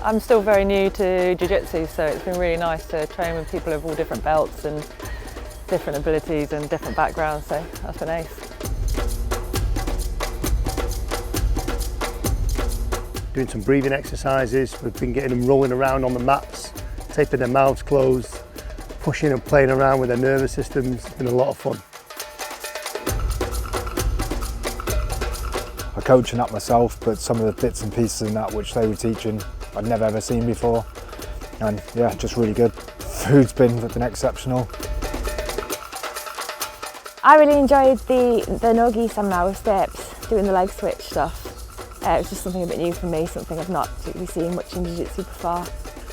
I'm still very new to Jiu Jitsu, so it's been really nice to train with people of all different belts and different abilities and different backgrounds, so that's been ace. Doing some breathing exercises, we've been getting them rolling around on the mats, taping their mouths closed, pushing and playing around with their nervous systems. It's been a lot of fun. I'm coaching that myself, but some of the bits and pieces in that which they were teaching I'd never ever seen before, and yeah, just really good. Food's been exceptional. I really enjoyed the no-gi seminar with steps, doing the leg switch stuff. It was just something a bit new for me, something I've not really seen much in Jiu-Jitsu before.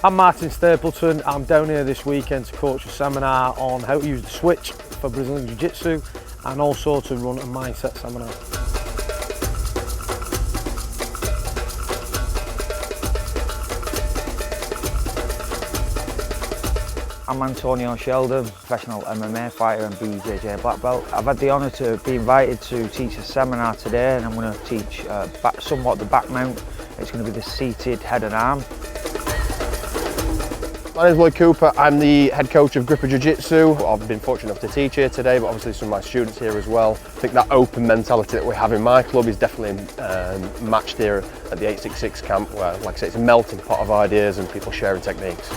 I'm Martin Stapleton. I'm down here this weekend to coach a seminar on how to use the switch for Brazilian Jiu-Jitsu and also to run a mindset seminar. I'm Antonio Sheldon, professional MMA fighter and BJJ Black Belt. I've had the honour to be invited to teach a seminar today, and I'm going to teach somewhat the back mount. It's going to be the seated head and arm. My name is Lloyd Cooper. I'm the head coach of Gripper Jiu Jitsu. I've been fortunate enough to teach here today, but obviously some of my students here as well. I think that open mentality that we have in my club is definitely matched here at the 866 camp, where, like I say, it's a melting pot of ideas and people sharing techniques.